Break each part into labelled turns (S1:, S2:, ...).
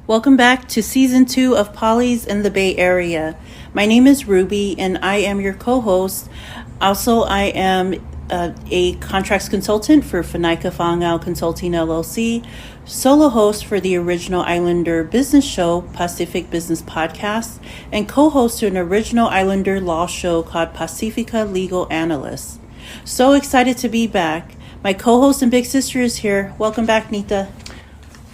S1: Welcome back to Season 2 of Polly's in the Bay Area. My name is Ruby and I am your co-host. Also, I am a contracts consultant for Whanaika Whangau Consulting LLC, solo host for the original Islander business show, Pacific Business Podcast, and co-host to an original Islander law show called Pacifica Legal Analyst. So excited to be back. My co-host and big sister is here. Welcome back, Nita.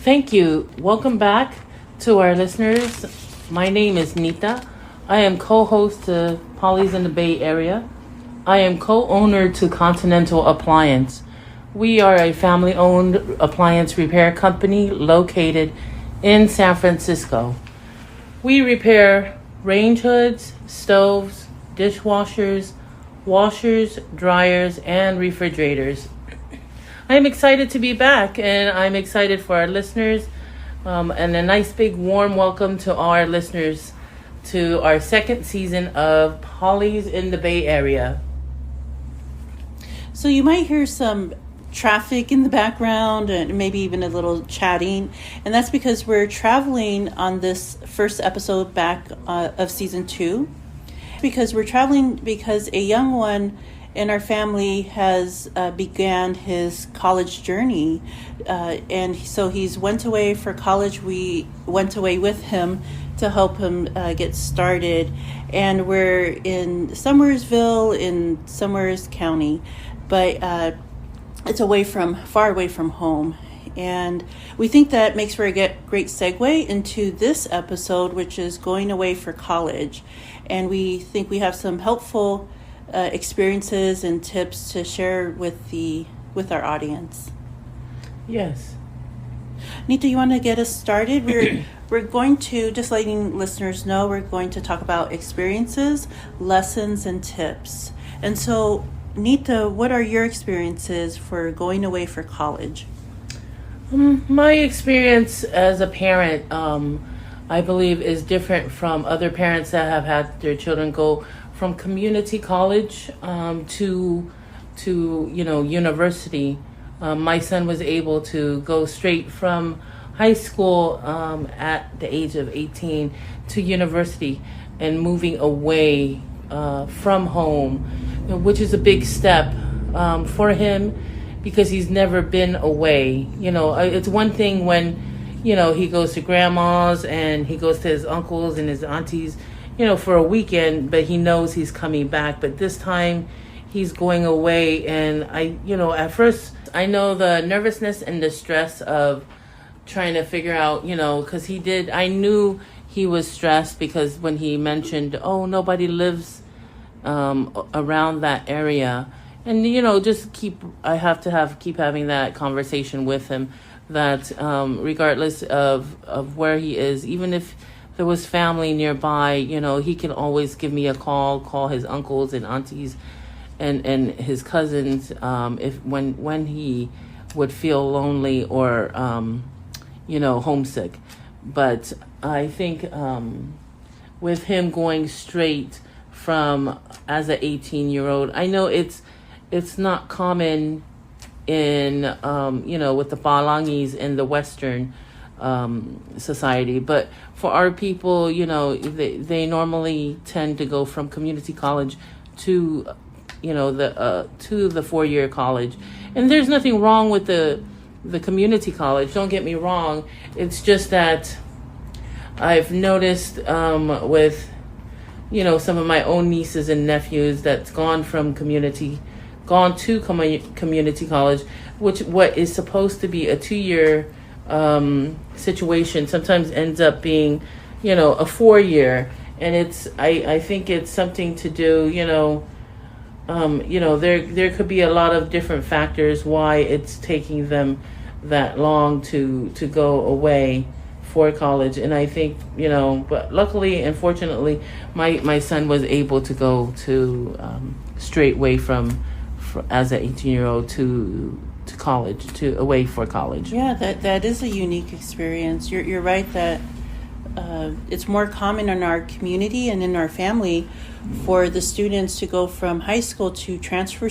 S2: Thank you. Welcome back to our listeners. My name is Nita. I am co-host to Polly's in the Bay Area. I am co-owner to Continental Appliance. We are a family-owned appliance repair company located in San Francisco. We repair range hoods, stoves, dishwashers, washers, dryers, and refrigerators. I'm excited to be back, and I'm excited for our listeners, and a nice big warm welcome to our listeners to our second season of Polly's in the Bay Area.
S1: So you might hear some traffic in the background and maybe even a little chatting, and that's because we're traveling on this first episode back of season 2. Because we're traveling because a young one in our family has began his college journey, and so he's went away for college. We went away with him to help him get started, and we're in Summersville in Summers County, but it's far away from home. And we think that makes for a great segue into this episode, which is going away for college. And we think we have some helpful experiences and tips to share with our audience.
S2: Yes.
S1: Nita, you want to get us started? We're going to, just letting listeners know, we're going to talk about experiences, lessons, and tips. And so, Nita, what are your experiences for going away for college?
S2: My experience as a parent, I believe, is different from other parents that have had their children go from community college to university. My son was able to go straight from high school at the age of 18 to university and moving away from home, which is a big step for him because he's never been away. It's one thing when he goes to grandma's and he goes to his uncles and his aunties, for a weekend, but he knows he's coming back. But this time he's going away. And at first I know the nervousness and the stress of trying to figure out, because I knew he was stressed because when he mentioned, nobody lives around that area. And, I have to keep having that conversation with him that regardless of where he is, even if there was family nearby, he can always give me a call his uncles and aunties and his cousins when he would feel lonely or, homesick. But I think with him going straight from as an 18-year-old, I know it's not common in, with the Palangis in the Western society. But for our people, they normally tend to go from community college to, the 4-year college. And there's nothing wrong with the community college. Don't get me wrong. It's just that I've noticed with, some of my own nieces and nephews that's gone to community college, what is supposed to be a 2-year situation sometimes ends up being, a 4-year. And I think it's something to do, there could be a lot of different factors why it's taking them that long to go away for college. And I think, but luckily and fortunately, my son was able to go to straight away from as an 18-year-old to college, away for college.
S1: Yeah, that is a unique experience. You're right that it's more common in our community and in our family for the students to go from high school to transfer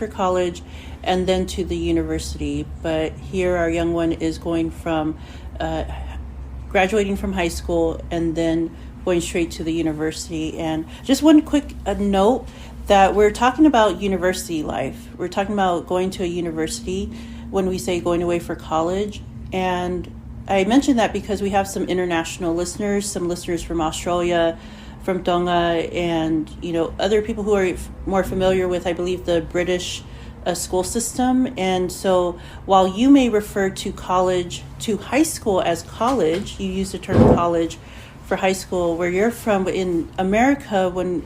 S1: college, and then to the university. But here our young one is going from graduating from high school and then going straight to the university. And just one quick note that we're talking about university life. We're talking about going to a university when we say going away for college. And I mentioned that because we have some international listeners, some listeners from Australia, from Tonga, and other people who are more familiar with, I believe, the British school system. And so while you may refer to high school as college, you use the term college for high school. Where you're from in America, when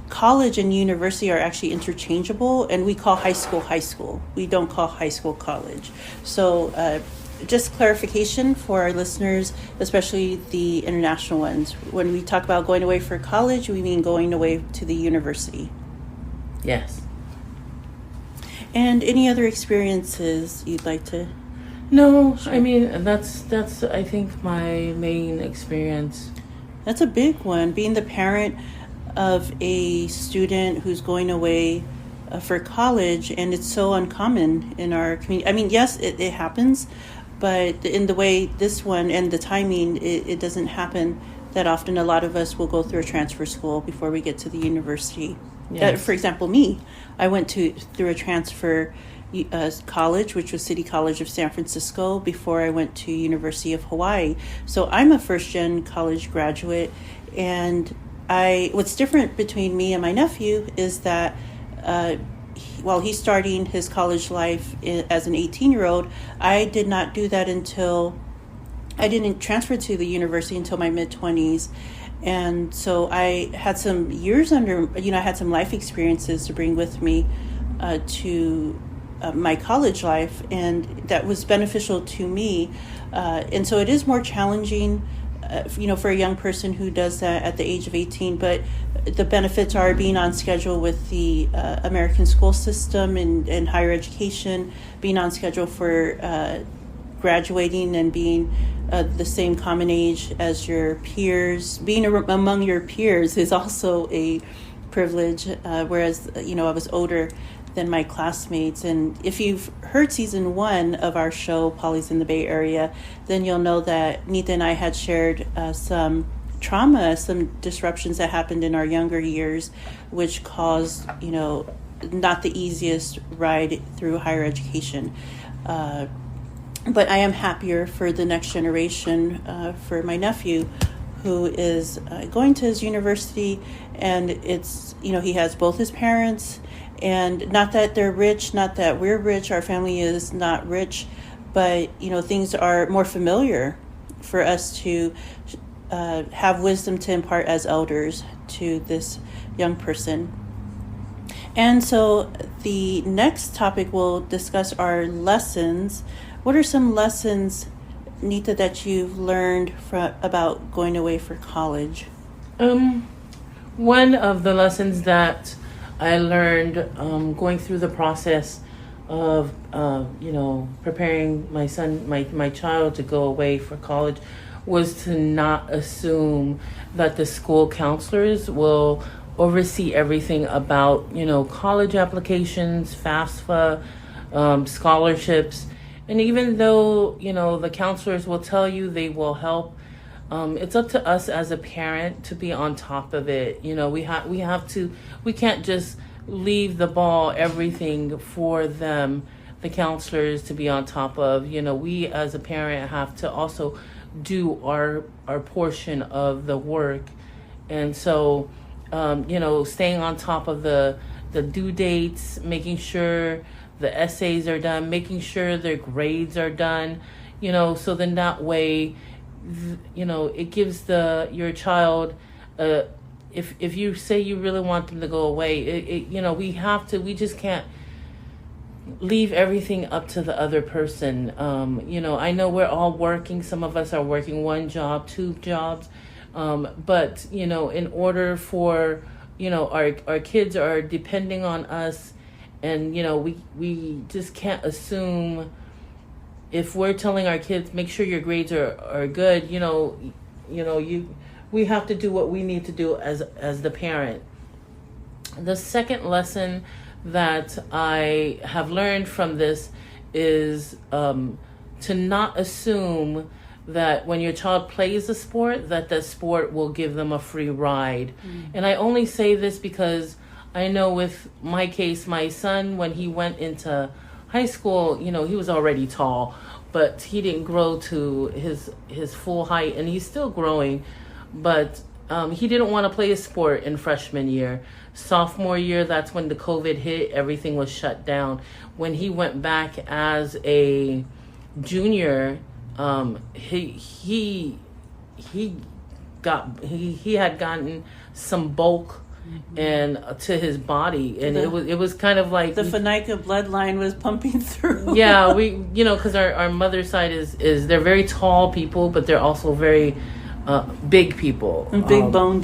S1: college and university are actually interchangeable, and we call high school. We don't call high school college. So just clarification for our listeners, especially the international ones. When we talk about going away for college, we mean going away to the university.
S2: Yes.
S1: And any other experiences you'd like to?
S2: No, I mean, that's I think my main experience.
S1: That's a big one, being the parent of a student who's going away for college, and it's so uncommon in our community. I mean, yes, it happens, but in the way this one and the timing, it doesn't happen that often. A lot of us will go through a transfer school before we get to the university. Yes. For example, me, I went through a transfer college, which was City College of San Francisco, before I went to University of Hawaii. So I'm a first-gen college graduate, and what's different between me and my nephew is that while he's starting his college life as an 18-year-old, I did not do that until I didn't transfer to the university until my mid-20s. And so I had some years I had some life experiences to bring with me to my college life, and that was beneficial to me. And so it is more challenging, for a young person who does that at the age of 18, but the benefits are being on schedule with the American school system and higher education, being on schedule for graduating and being the same common age as your peers. Being among your peers is also a privilege, whereas, I was older than my classmates. And if you've heard season 1 of our show, Polly's in the Bay Area, then you'll know that Nita and I had shared some trauma, some disruptions that happened in our younger years, which caused, not the easiest ride through higher education. But I am happier for the next generation, for my nephew, who is going to his university, and it's, he has both his parents, and not that they're rich, not that we're rich, our family is not rich, but, things are more familiar for us to have wisdom to impart as elders to this young person. And so the next topic we'll discuss are lessons. What are some lessons, Nita, that you've learned about going away for college?
S2: One of the lessons that I learned going through the process of, preparing my child to go away for college was to not assume that the school counselors will oversee everything about, college applications, FAFSA, scholarships. And even though, the counselors will tell you they will help, it's up to us as a parent to be on top of it. We can't just leave the ball, everything for them, the counselors, to be on top of. We as a parent have to also do our portion of the work. And so, staying on top of the due dates, making sure the essays are done, making sure their grades are done, so then that way, it gives your child, if you say you really want them to go away, we just can't leave everything up to the other person. I know we're all working. Some of us are working 1 job, 2 jobs, but, in order for, our kids are depending on us. And, we just can't assume, if we're telling our kids, make sure your grades are good, we have to do what we need to do as the parent. The second lesson that I have learned from this is to not assume that when your child plays a sport, that the sport will give them a free ride. And I only say this because I know with my case, my son, when he went into high school, he was already tall, but he didn't grow to his full height, and he's still growing. But he didn't want to play a sport in freshman year. Sophomore year, that's when the COVID hit. Everything was shut down. When he went back as a junior, he had gotten some bulk and to his body, and it was kind of like
S1: the Fanica bloodline was pumping through.
S2: Yeah, we because our mother's side is they're very tall people, but they're also very big people,
S1: big boned,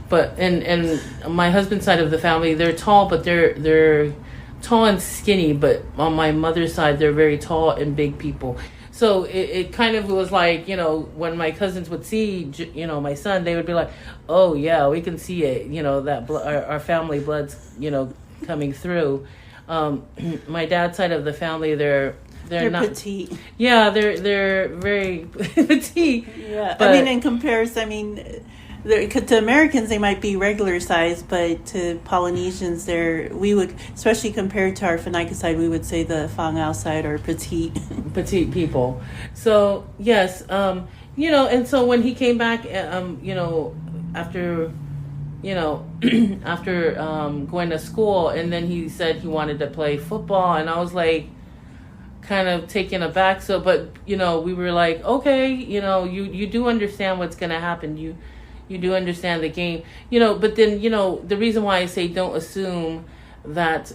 S2: But and my husband's side of the family, they're tall, but they're tall and skinny. But on my mother's side, they're very tall and big people. So it kind of was like, when my cousins would see, my son, they would be like, oh, yeah, we can see it, that our family blood's, coming through. My dad's side of the family, they're not
S1: petite.
S2: Yeah, they're very petite.
S1: Yeah,
S2: but,
S1: in comparison, to Americans, they might be regular size, but to Polynesians, we would, especially compared to our Fanica side, we would say the Whangau side are petite.
S2: Petite people. So, yes, and so when he came back, after, after going to school, and then he said he wanted to play football, and I was like, kind of taken aback. So, but, we were like, okay, you do understand what's going to happen. You do understand the game, but then, the reason why I say don't assume that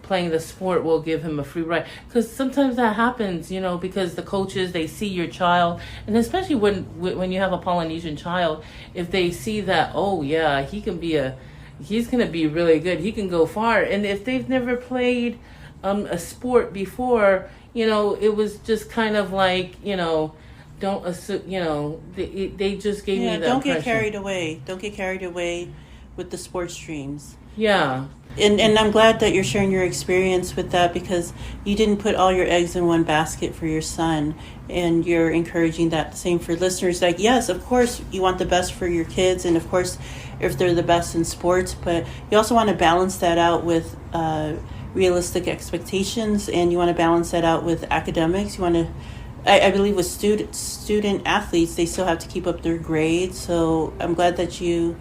S2: playing the sport will give him a free ride, because sometimes that happens, because the coaches, they see your child, and especially when you have a Polynesian child, if they see that, oh yeah, he's going to be really good, he can go far, and if they've never played a sport before, it was just kind of like, don't assume, they just gave me that
S1: don't
S2: impression.
S1: get carried away. Don't get carried away with the sports dreams.
S2: Yeah.
S1: And I'm glad that you're sharing your experience with that, because you didn't put all your eggs in one basket for your son, and you're encouraging that. Same for listeners. Like, yes, of course, you want the best for your kids, and of course, if they're the best in sports, but you also want to balance that out with realistic expectations, and you want to balance that out with academics. You want to, I believe with student athletes, they still have to keep up their grades. So I'm glad that you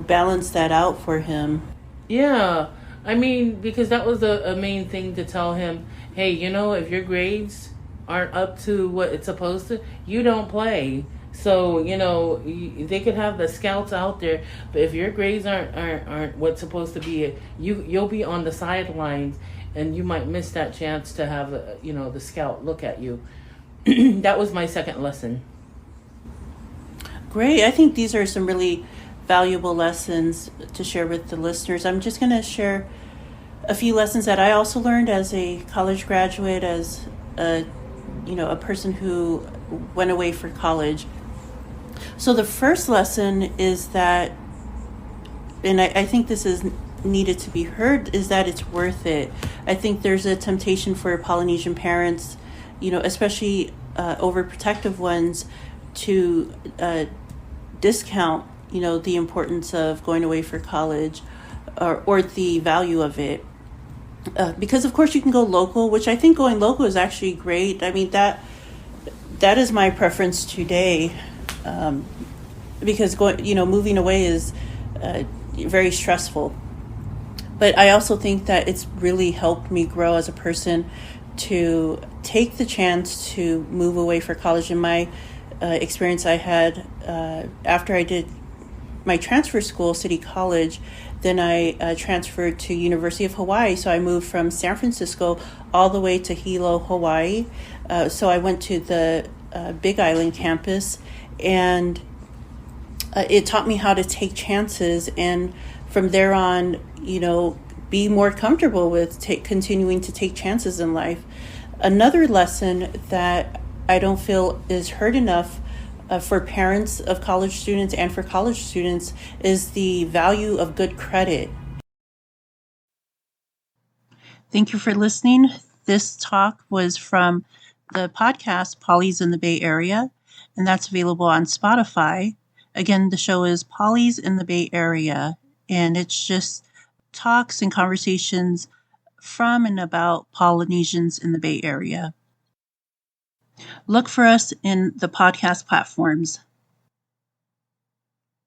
S1: balance that out for him.
S2: Yeah. Because that was a main thing to tell him, hey, if your grades aren't up to what it's supposed to, you don't play. So, they could have the scouts out there, but if your grades aren't what's supposed to be, you'll be on the sidelines, and you might miss that chance to have, the scout look at you. That was my second lesson.
S1: Great. I think these are some really valuable lessons to share with the listeners. I'm just going to share a few lessons that I also learned as a college graduate, as a person who went away for college. So the first lesson is that, and I think this is needed to be heard, is that it's worth it. I think there's a temptation for Polynesian parents, especially overprotective ones, to discount, the importance of going away for college, or the value of it. Because of course you can go local, which I think going local is actually great. That is my preference today, because moving away is very stressful. But I also think that it's really helped me grow as a person to take the chance to move away for college. In my experience I had after I did my transfer school, City College, then I transferred to University of Hawaii. So I moved from San Francisco all the way to Hilo, Hawaii. So I went to the Big Island campus, and it taught me how to take chances, and from there on, be more comfortable with continuing to take chances in life. Another lesson that I don't feel is heard enough for parents of college students and for college students is the value of good credit. Thank you for listening. This talk was from the podcast Polly's in the Bay Area, and that's available on Spotify. Again, the show is Polly's in the Bay Area, and it's just talks and conversations from and about Polynesians in the Bay Area. Look for us in the podcast platforms.